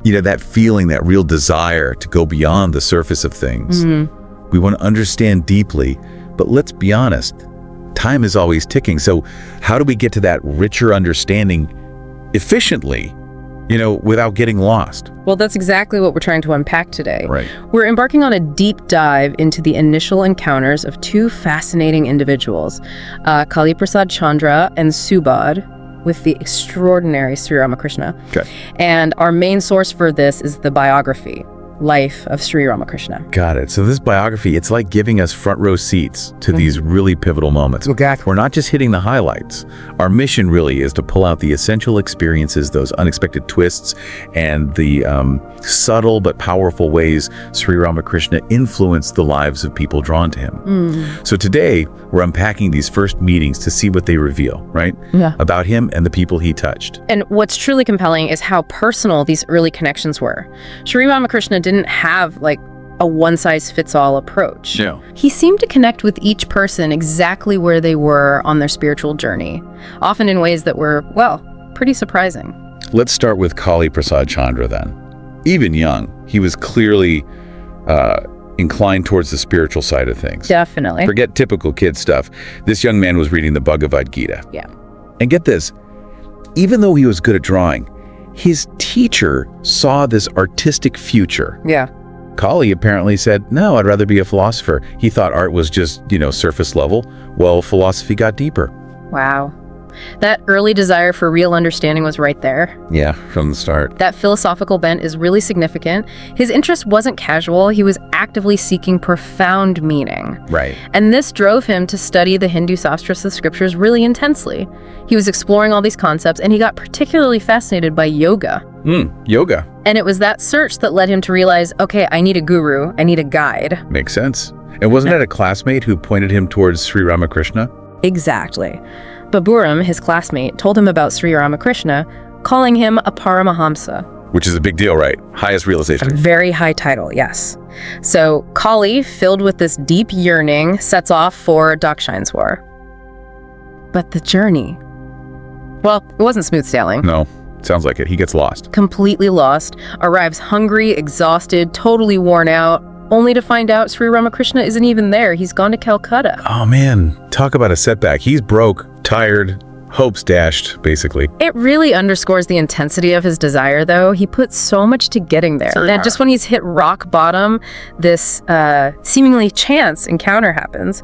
That feeling, that real desire to go beyond the surface of things. We want to understand deeply, but let's be honest, time is always ticking. So how do we get to that richer understanding efficiently, without getting lost? Well, that's exactly what we're trying to unpack today. Right. We're embarking on a deep dive into the initial encounters of two fascinating individuals, Kali Prasad Chandra and Subodh, with the extraordinary Sri Ramakrishna. Okay. And our main source for this is the biography, Life of Sri Ramakrishna. Got it. So this biography, it's like giving us front row seats to these really pivotal moments. Exactly. We're not just hitting the highlights. Our mission really is to pull out the essential experiences, those unexpected twists, and the subtle but powerful ways Sri Ramakrishna influenced the lives of people drawn to him. So today, we're unpacking these first meetings to see what they reveal, right? Yeah. About him and the people he touched. And what's truly compelling is how personal these early connections were. Sri Ramakrishna didn't have a one-size-fits-all approach. No. He seemed to connect with each person exactly where they were on their spiritual journey, often in ways that were, pretty surprising. Let's start with Kali Prasad Chandra then. Even young, he was clearly inclined towards the spiritual side of things. Definitely. Forget typical kid stuff. This young man was reading the Bhagavad Gita. Yeah. And get this, even though he was good at drawing, his teacher saw this artistic future. Yeah. Kali apparently said, no, I'd rather be a philosopher. He thought art was just, surface level. Well, philosophy got deeper. Wow. That early desire for real understanding was right there. Yeah, from the start. That philosophical bent is really significant. His interest wasn't casual. He was actively seeking profound meaning. Right. And this drove him to study the Hindu sastras, the scriptures, really intensely. He was exploring all these concepts, and he got particularly fascinated by yoga. Yoga. And it was that search that led him to realize, okay, I need a guru, I need a guide. Makes sense. And wasn't it a classmate who pointed him towards Sri Ramakrishna? Exactly. Baburam, his classmate, told him about Sri Ramakrishna, calling him a Paramahamsa. Which is a big deal, right? Highest realization. A very high title, yes. So Kali, filled with this deep yearning, sets off for Dakshineswar. But the journey, it wasn't smooth sailing. No, sounds like it. He gets lost. Completely lost, arrives hungry, exhausted, totally worn out, only to find out Sri Ramakrishna isn't even there. He's gone to Calcutta. Oh man, talk about a setback. He's broke, tired, hopes dashed, basically. It really underscores the intensity of his desire, though. He put so much to getting there. And just when he's hit rock bottom, this seemingly chance encounter happens.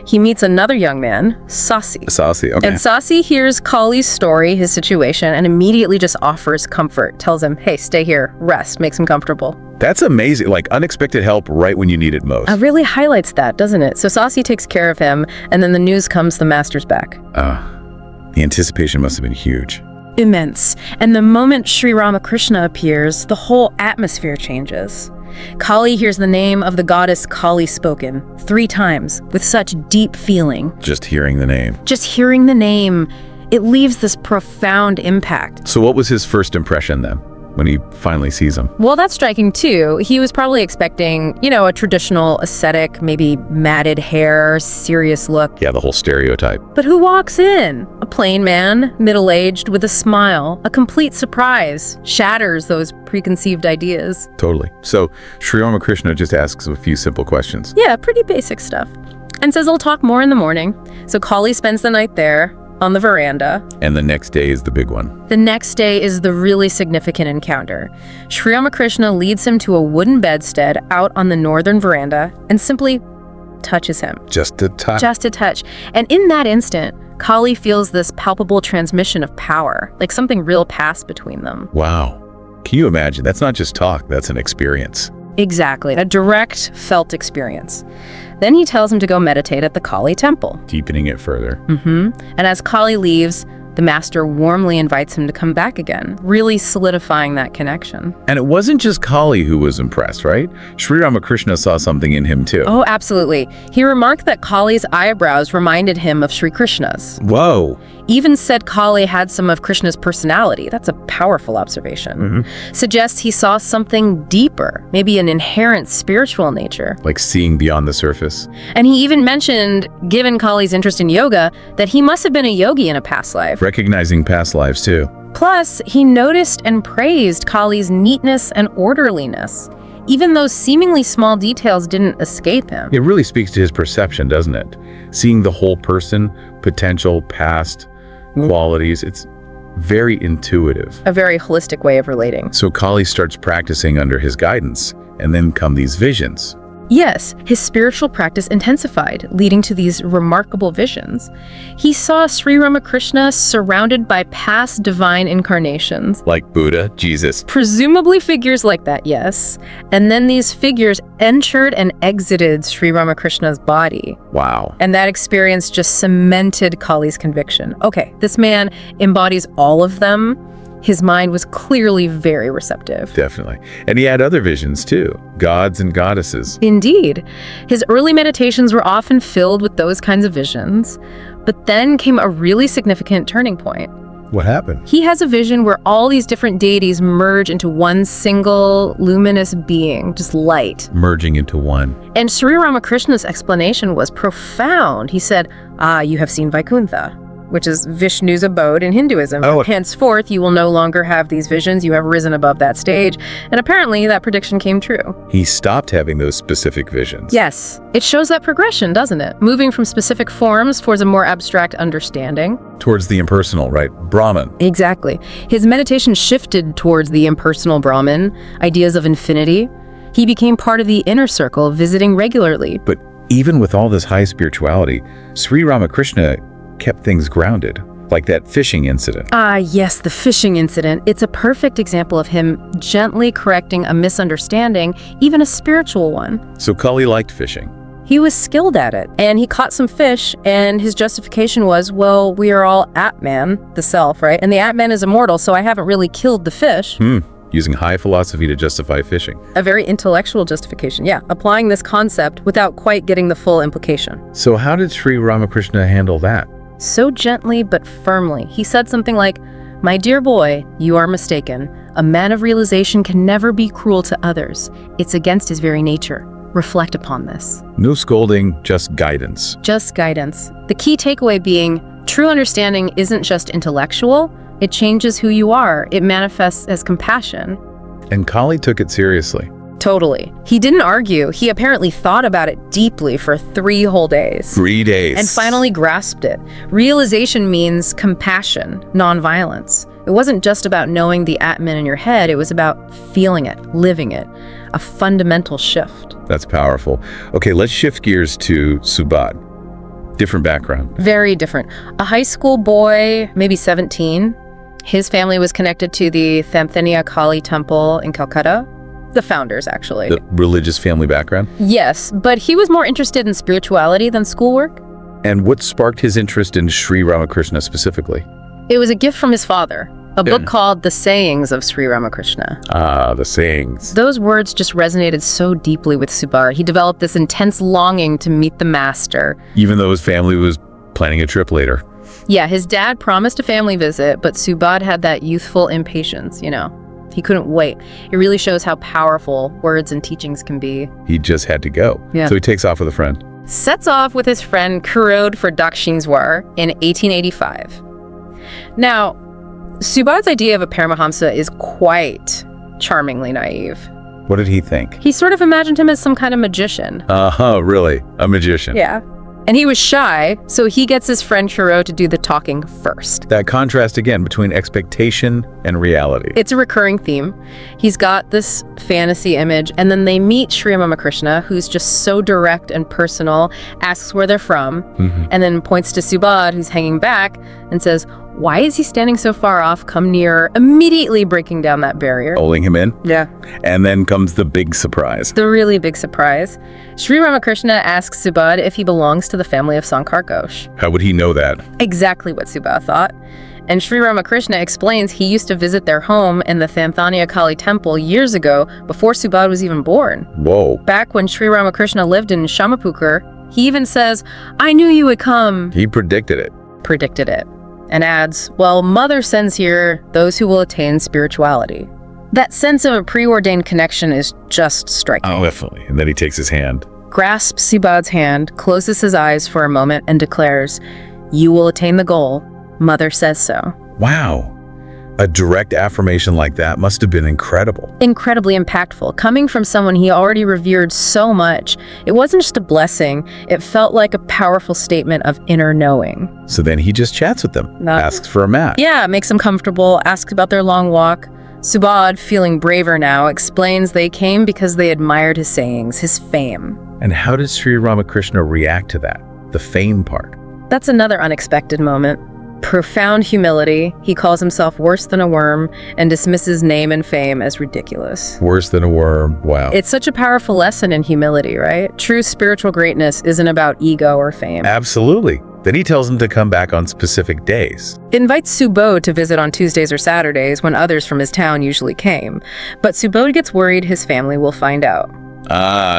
He meets another young man, Sasi. Sasi, okay. And Sasi hears Kali's story, his situation, and immediately just offers comfort. Tells him, hey, stay here, rest, makes him comfortable. That's amazing. Like unexpected help right when you need it most. It really highlights that, doesn't it? So Sasi takes care of him, and then the news comes the master's back. The anticipation must have been huge. Immense. And the moment Sri Ramakrishna appears, the whole atmosphere changes. Kali hears the name of the goddess Kali spoken 3 times with such deep feeling. Just hearing the name. Just hearing the name, it leaves this profound impact. So what was his first impression then, when he finally sees him? Well, that's striking too. He was probably expecting, a traditional ascetic, maybe matted hair, serious look. Yeah, the whole stereotype. But who walks in? A plain man, middle-aged, with a smile. A complete surprise. Shatters those preconceived ideas. Totally. So Sri Ramakrishna just asks a few simple questions. Yeah, pretty basic stuff. And says, I'll talk more in the morning. So Kali spends the night there, on the veranda. And the next day is the big one. The next day is the really significant encounter. Sri Ramakrishna leads him to a wooden bedstead out on the northern veranda and simply touches him. Just a touch. Just a touch. And in that instant, Kali feels this palpable transmission of power, like something real passed between them. Wow. Can you imagine? That's not just talk, that's an experience. Exactly, a direct felt experience. Then he tells him to go meditate at the Kali temple. Deepening it further. And as Kali leaves, the master warmly invites him to come back again, really solidifying that connection. And it wasn't just Kali who was impressed, right? Sri Ramakrishna saw something in him too. Oh, absolutely. He remarked that Kali's eyebrows reminded him of Sri Krishna's. Whoa. Even said Kali had some of Krishna's personality. That's a powerful observation. Suggests he saw something deeper, maybe an inherent spiritual nature. Like seeing beyond the surface. And he even mentioned, given Kali's interest in yoga, that he must have been a yogi in a past life. Recognizing past lives too. Plus, he noticed and praised Kali's neatness and orderliness. Even those seemingly small details didn't escape him. It really speaks to his perception, doesn't it? Seeing the whole person, potential, past, qualities, it's very intuitive. A very holistic way of relating. So Kali starts practicing under his guidance, and then come these visions. Yes, his spiritual practice intensified, leading to these remarkable visions. He saw Sri Ramakrishna surrounded by past divine incarnations. Like Buddha, Jesus. Presumably figures like that, yes. And then these figures entered and exited Sri Ramakrishna's body. Wow. And that experience just cemented Kali's conviction. Okay, this man embodies all of them. His mind was clearly very receptive. Definitely. And he had other visions too, gods and goddesses. Indeed. His early meditations were often filled with those kinds of visions. But then came a really significant turning point. What happened? He has a vision where all these different deities merge into one single luminous being, just light. Merging into one. And Sri Ramakrishna's explanation was profound. He said, you have seen Vaikuntha, which is Vishnu's abode in Hinduism. Oh. Henceforth, you will no longer have these visions. You have risen above that stage. And apparently, that prediction came true. He stopped having those specific visions. Yes. It shows that progression, doesn't it? Moving from specific forms towards a more abstract understanding. Towards the impersonal, right? Brahman. Exactly. His meditation shifted towards the impersonal Brahman, ideas of infinity. He became part of the inner circle, visiting regularly. But even with all this high spirituality, Sri Ramakrishna kept things grounded, like that fishing incident. Yes, the fishing incident. It's a perfect example of him gently correcting a misunderstanding, even a spiritual one. So Kali liked fishing. He was skilled at it, and he caught some fish, and his justification was, well, we are all Atman, the self, right? And the Atman is immortal, so I haven't really killed the fish. Using high philosophy to justify fishing. A very intellectual justification, yeah. Applying this concept without quite getting the full implication. So how did Sri Ramakrishna handle that? So gently but firmly. He said something like, "My dear boy, you are mistaken. A man of realization can never be cruel to others. It's against his very nature. Reflect upon this." No scolding, just guidance. Just guidance. The key takeaway being, true understanding isn't just intellectual, it changes who you are. It manifests as compassion. And Kali took it seriously. Totally. He didn't argue. He apparently thought about it deeply for 3 whole days. 3 days. And finally grasped it. Realization means compassion, nonviolence. It wasn't just about knowing the Atman in your head, it was about feeling it, living it. A fundamental shift. That's powerful. Okay, let's shift gears to Subodh. Different background. Very different. A high school boy, maybe 17. His family was connected to the Sanatana Kali temple in Calcutta. The founders, actually. The religious family background. Yes, but he was more interested in spirituality than schoolwork. And what sparked his interest in Sri Ramakrishna specifically? It was a gift from his father, a book called The Sayings of Sri Ramakrishna. The sayings. Those words just resonated so deeply with Subodh. He developed this intense longing to meet the master. Even though his family was planning a trip later. Yeah, his dad promised a family visit, but Subodh had that youthful impatience, He couldn't wait. It really shows how powerful words and teachings can be. He just had to go. Yeah. So he takes off with a friend. Sets off with his friend Kurod for Dakshineswar in 1885. Now, Subodh's idea of a Paramahamsa is quite charmingly naive. What did he think? He sort of imagined him as some kind of magician. Really? A magician? Yeah. And he was shy, so he gets his friend Kurod to do the talking first. That contrast again between expectation and reality. It's a recurring theme. He's got this fantasy image, and then they meet Sri Ramakrishna, who's just so direct and personal, asks where they're from, and then points to Subodh, who's hanging back, and says, "Why is he standing so far off? Come nearer," immediately breaking down that barrier. Pulling him in? Yeah. And then comes the big surprise. The really big surprise. Sri Ramakrishna asks Subodh if he belongs to the family of Sankar Ghosh. How would he know that? Exactly what Subodh thought. And Sri Ramakrishna explains he used to visit their home in the Sanatana Kali temple years ago, before Subodh was even born. Whoa. Back when Sri Ramakrishna lived in Shamapukar, he even says, "I knew you would come." He predicted it. Predicted it. And adds, "Well, Mother sends here those who will attain spirituality." That sense of a preordained connection is just striking. Oh, definitely. And then he takes his hand. Grasps Subodh's hand, closes his eyes for a moment, and declares, "You will attain the goal. Mother says so." Wow. A direct affirmation like that must have been incredible. Incredibly impactful. Coming from someone he already revered so much, it wasn't just a blessing, it felt like a powerful statement of inner knowing. So then he just chats with them, asks for a mat. Yeah, makes them comfortable, asks about their long walk. Subodh, feeling braver now, explains they came because they admired his sayings, his fame. And how did Sri Ramakrishna react to that? The fame part. That's another unexpected moment. Profound humility. He calls himself worse than a worm and dismisses name and fame as ridiculous. Worse than a worm. Wow. It's such a powerful lesson in humility, right? True spiritual greatness isn't about ego or fame. Absolutely. Then he tells them to come back on specific days. Invites Subodh to visit on Tuesdays or Saturdays when others from his town usually came. But Subodh gets worried his family will find out.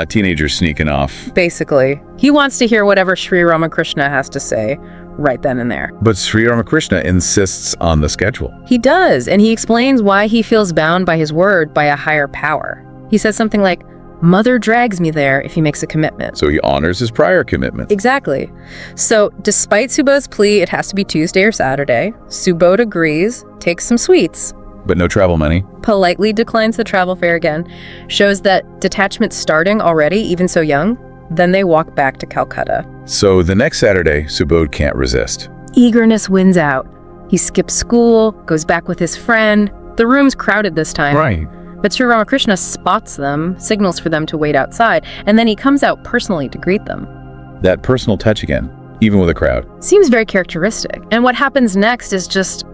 Teenagers sneaking off. Basically, he wants to hear whatever Sri Ramakrishna has to say right then and there. But Sri Ramakrishna insists on the schedule. He does, and he explains why he feels bound by his word by a higher power. He says something like, "Mother drags me there," if he makes a commitment. So he honors his prior commitment. Exactly. So despite Subodh's plea, it has to be Tuesday or Saturday. Subodh agrees, takes some sweets, But no travel money. politely declines the travel fare again, shows that detachment's starting already, even so young. Then they walk back to Calcutta. So the next Saturday, Subodh can't resist. Eagerness wins out. He skips school, goes back with his friend. The room's crowded this time. Right. But Sri Ramakrishna spots them, signals for them to wait outside, and then he comes out personally to greet them. That personal touch again, even with a crowd. Seems very characteristic. And what happens next is just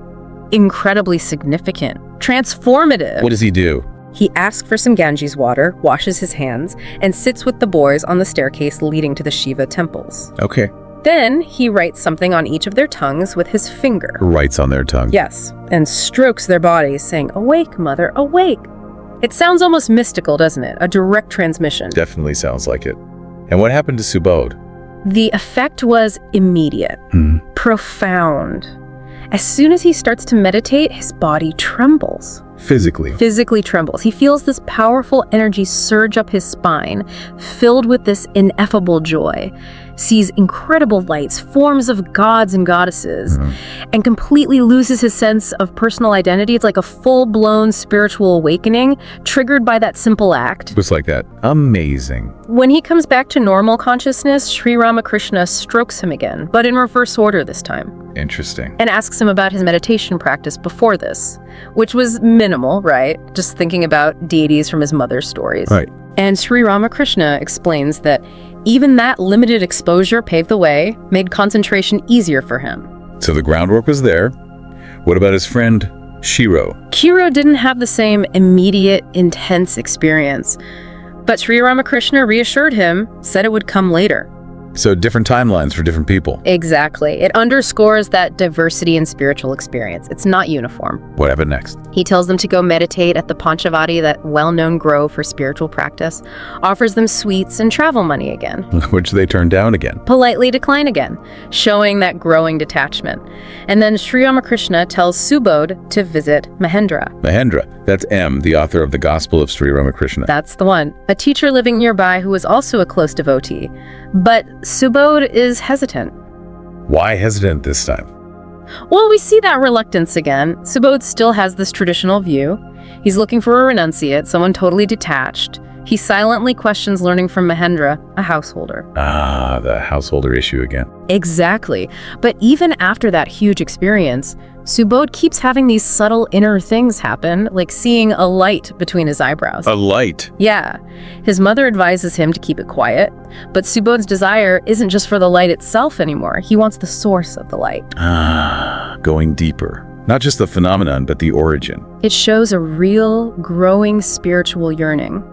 incredibly significant, transformative. What does he do? He asks for some Ganges water, washes his hands, and sits with the boys on the staircase leading to the Shiva temples. Okay. Then he writes something on each of their tongues with his finger. Writes on their tongue. Yes, and strokes their bodies, saying, "Awake, mother, awake." It sounds almost mystical, doesn't it? A direct transmission. Definitely sounds like it. And what happened to Subodh? The effect was immediate, profound. As soon as he starts to meditate, his body trembles. Physically trembles. He feels this powerful energy surge up his spine, filled with this ineffable joy. Sees incredible lights, forms of gods and goddesses, and completely loses his sense of personal identity. It's like a full-blown spiritual awakening triggered by that simple act. Just like that. Amazing. When he comes back to normal consciousness, Sri Ramakrishna strokes him again, but in reverse order this time. Interesting. And asks him about his meditation practice before this, which was minimal, right? Just thinking about deities from his mother's stories. Right. And Sri Ramakrishna explains that even that limited exposure paved the way, made concentration easier for him. So the groundwork was there. What about his friend, Shiro? Kiro didn't have the same immediate, intense experience. But Sri Ramakrishna reassured him, said it would come later. So different timelines for different people. Exactly. It underscores that diversity in spiritual experience. It's not uniform. What happened next? He tells them to go meditate at the Panchavati, that well-known grove for spiritual practice, offers them sweets and travel money again. Which they turned down again. Politely decline again, showing that growing detachment. And then Sri Ramakrishna tells Subodh to visit Mahendra. Mahendra, that's M, the author of the Gospel of Sri Ramakrishna. That's the one. A teacher living nearby who was also a close devotee. But Subodh is hesitant. Why hesitant this time? Well, we see that reluctance again. Subodh still has this traditional view. He's looking for a renunciate, someone totally detached. He silently questions learning from Mahendra, a householder. The householder issue again. Exactly. But even after that huge experience, Subodh keeps having these subtle inner things happen, like seeing a light between his eyebrows. A light? Yeah. His mother advises him to keep it quiet, but Subodh's desire isn't just for the light itself anymore. He wants the source of the light. Going deeper. Not just the phenomenon, but the origin. It shows a real, growing spiritual yearning.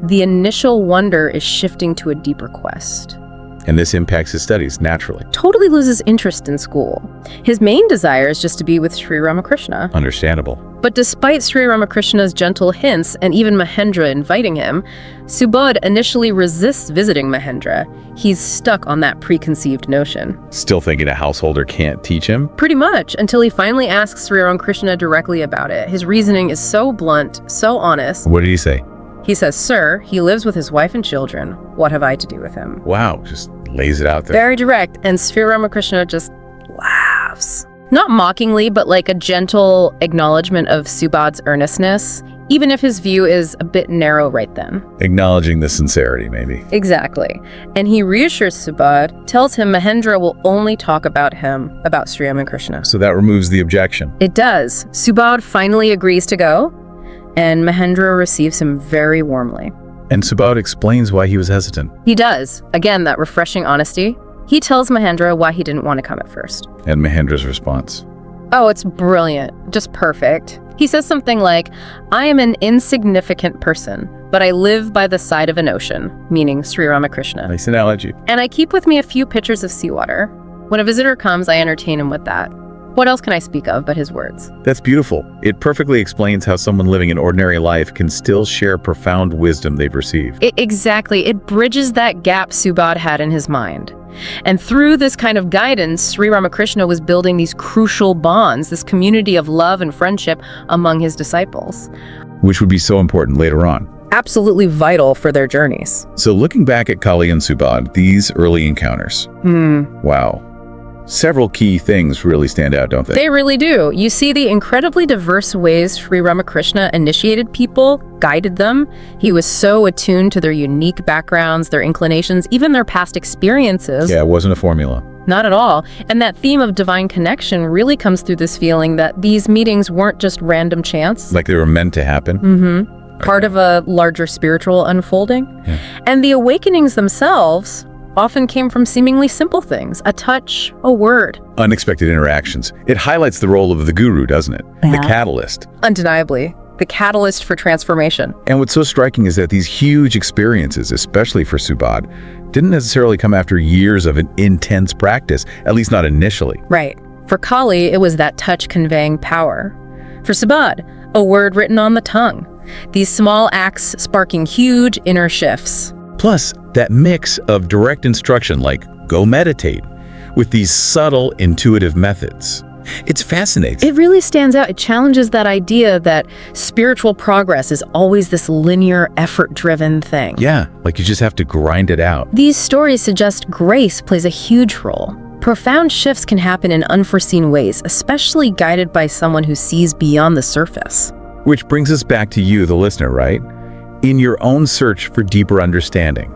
The initial wonder is shifting to a deeper quest. And this impacts his studies naturally. Totally loses interest in school. His main desire is just to be with Sri Ramakrishna. Understandable. But despite Sri Ramakrishna's gentle hints and even Mahendra inviting him, Subodh initially resists visiting Mahendra. He's stuck on that preconceived notion. Still thinking a householder can't teach him? Pretty much, until he finally asks Sri Ramakrishna directly about it. His reasoning is so blunt, so honest. What did he say? He says, "Sir, he lives with his wife and children. What have I to do with him?" Wow, just lays it out there. Very direct, and Sri Ramakrishna just laughs. Not mockingly, but like a gentle acknowledgement of Subodh's earnestness, even if his view is a bit narrow right then. Acknowledging the sincerity, maybe. Exactly. And he reassures Subodh, tells him Mahendra will only talk about him, about Sri Ramakrishna. So that removes the objection. It does. Subodh finally agrees to go, and Mahendra receives him very warmly. And Subodh explains why he was hesitant. He does. Again, that refreshing honesty. He tells Mahendra why he didn't want to come at first. And Mahendra's response. Oh, it's brilliant. Just perfect. He says something like, I am an insignificant person, but I live by the side of an ocean, meaning Sri Ramakrishna. Nice analogy. And I keep with me a few pitchers of seawater. When a visitor comes, I entertain him with that. What else can I speak of but his words? That's beautiful. It perfectly explains how someone living an ordinary life can still share profound wisdom they've received. Exactly. It bridges that gap Subodh had in his mind. And through this kind of guidance, Sri Ramakrishna was building these crucial bonds, this community of love and friendship among his disciples. Which would be so important later on. Absolutely vital for their journeys. So looking back at Kali and Subodh, these early encounters, wow. Several key things really stand out, don't they? They really do. You see the incredibly diverse ways Sri Ramakrishna initiated people, guided them. He was so attuned to their unique backgrounds, their inclinations, even their past experiences. Yeah, it wasn't a formula. Not at all. And that theme of divine connection really comes through this feeling that these meetings weren't just random chance. Like they were meant to happen? Part of a larger spiritual unfolding. Yeah. And the awakenings themselves often came from seemingly simple things, a touch, a word. Unexpected interactions. It highlights the role of the guru, doesn't it? Yeah. The catalyst. Undeniably, the catalyst for transformation. And what's so striking is that these huge experiences, especially for Subodh, didn't necessarily come after years of an intense practice, at least not initially. Right. For Kali, it was that touch conveying power. For Subodh, a word written on the tongue. These small acts sparking huge inner shifts. Plus, that mix of direct instruction like go meditate with these subtle, intuitive methods. It's fascinating. It really stands out. It challenges that idea that spiritual progress is always this linear, effort-driven thing. Yeah, like you just have to grind it out. These stories suggest grace plays a huge role. Profound shifts can happen in unforeseen ways, especially guided by someone who sees beyond the surface. Which brings us back to you, the listener, right? In your own search for deeper understanding.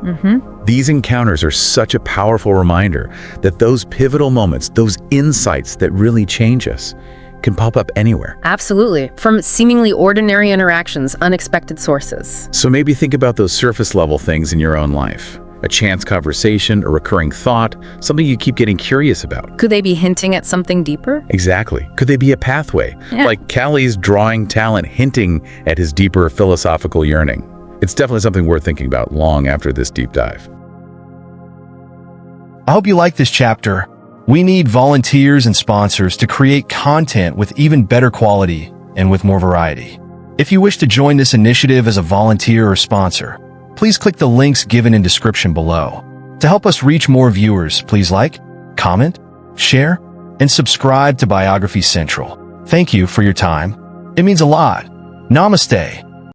These encounters are such a powerful reminder that those pivotal moments, those insights that really change us, can pop up anywhere. Absolutely. From seemingly ordinary interactions, unexpected sources. So maybe think about those surface level things in your own life. A chance conversation, a recurring thought, something you keep getting curious about. Could they be hinting at something deeper? Exactly. Could they be a pathway? Yeah. Like Kali's drawing talent hinting at his deeper philosophical yearning. It's definitely something worth thinking about long after this deep dive. I hope you like this chapter. We need volunteers and sponsors to create content with even better quality and with more variety. If you wish to join this initiative as a volunteer or sponsor, please click the links given in description below. To help us reach more viewers, please like, comment, share, and subscribe to Biography Central. Thank you for your time. It means a lot. Namaste.